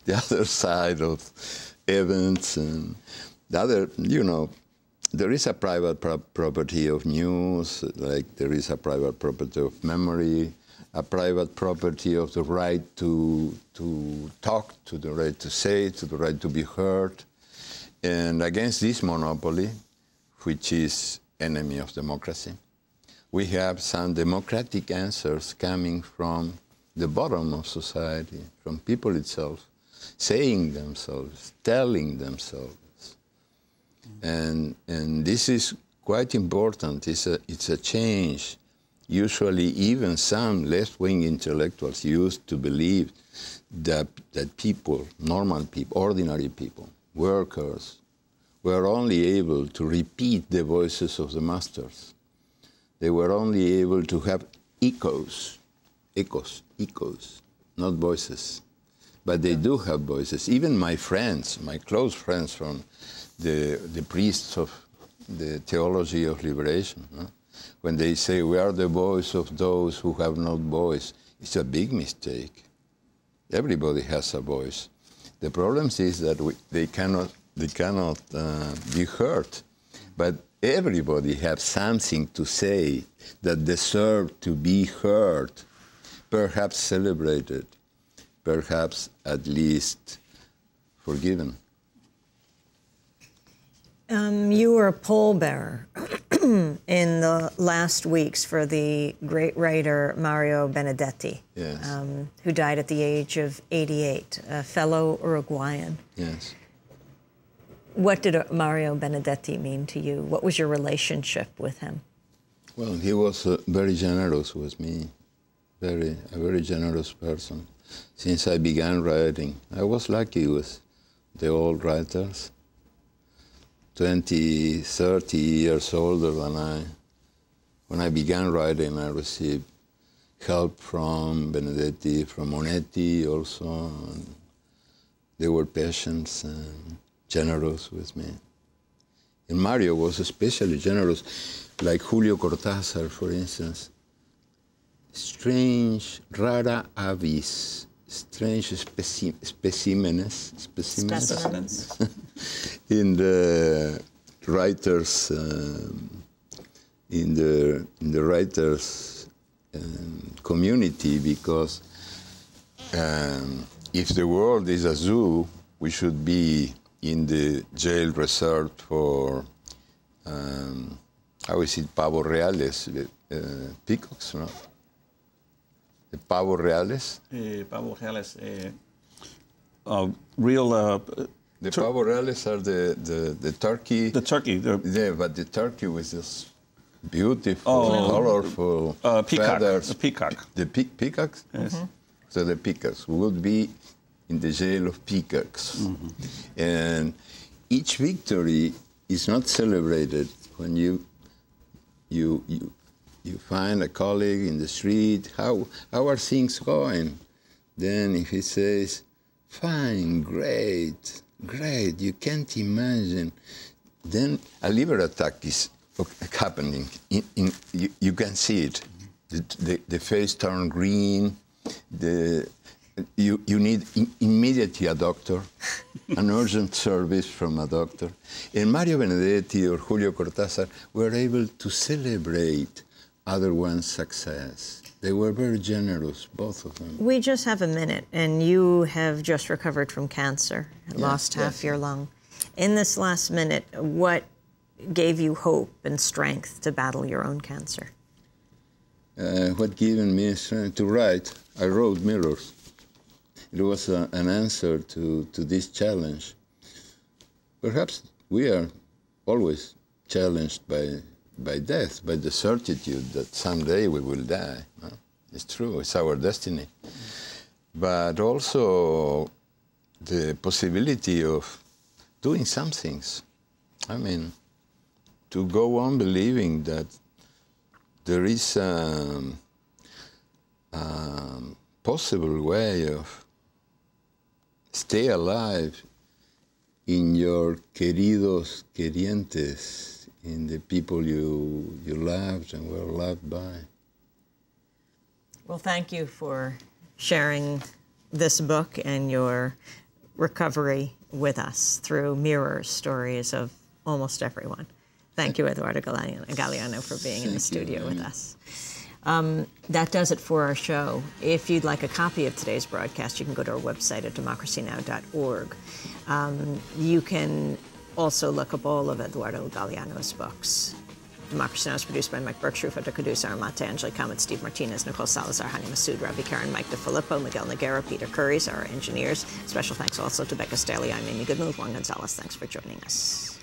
the other side of events, and the other, you know, there is a private property of news, like there is a private property of memory, a private property of the right to talk, to the right to say, to the right to be heard. And against this monopoly, which is enemy of democracy, we have some democratic answers coming from the bottom of society, from people itself, saying themselves, telling themselves. And this is quite important. It's a change. Usually even some left-wing intellectuals used to believe that people, normal people, ordinary people, workers, were only able to repeat the voices of the masters. They were only able to have echoes, not voices. But they do have voices. Even my friends, my close friends from the priests of the theology of liberation, when they say we are the voice of those who have no voice, it's a big mistake. Everybody has a voice. The problem is that they cannot be heard. But everybody has something to say that deserves to be heard, perhaps celebrated, perhaps at least forgiven. You were a pallbearer in the last weeks for the great writer Mario Benedetti, yes. Who died at the age of 88, a fellow Uruguayan. Yes. What did Mario Benedetti mean to you? What was your relationship with him? Well, he was very generous with me, a very generous person. Since I began writing, I was lucky with the old writers. 20, 30 years older than I. When I began writing, I received help from Benedetti, from Monetti also. And they were patient and generous with me. And Mario was especially generous, like Julio Cortázar, for instance. Strange, rara avis, strange specimens in the writers community, because if the world is a zoo, we should be in the jail reserved for how is it, pavos reales, peacocks, no? The pavos reales? Pavos reales, real... the pavos reales are the turkey. The turkey. Yeah, but the turkey with this beautiful, colorful feathers. The peacock. The peacocks? Yes. Mm-hmm. So the peacocks would be in the jail of peacocks. Mm-hmm. And each victory is not celebrated when you find a colleague in the street. How are things going? Then if he says, fine, great, you can't imagine. Then a liver attack is happening. You can see it. The face turn green. You need immediately a doctor, an urgent service from a doctor. And Mario Benedetti or Julio Cortázar were able to celebrate other one's success. They were very generous, both of them. We just have a minute, and you have just recovered from cancer, lost half your lung. In this last minute, what gave you hope and strength to battle your own cancer? What gave me strength to write? I wrote Mirrors. It was an answer to this challenge. Perhaps we are always challenged by death, by the certitude that someday we will die. No? It's true, it's our destiny. But also the possibility of doing some things. I mean, to go on believing that there is a possible way of stay alive in your queridos querientes, in the people you loved and were loved by. Well, thank you for sharing this book and your recovery with us through mirror stories of almost everyone. Thank you, Eduardo Galeano, for being in the studio with us. That does it for our show. If you'd like a copy of today's broadcast, you can go to our website at democracynow.org. You can also look up all of Eduardo Galeano's books. Democracy Now! Is produced by Mike Berkshire, Federico Cadusa, Armata, Angela Comet, Steve Martinez, Nicole Salazar, Hani Masood, Ravi Karen, Mike DeFilippo, Miguel Noguera, Peter Curries, our engineers. Special thanks also to Becca Staley. I'm Amy Goodman with Juan Gonzalez. Thanks for joining us.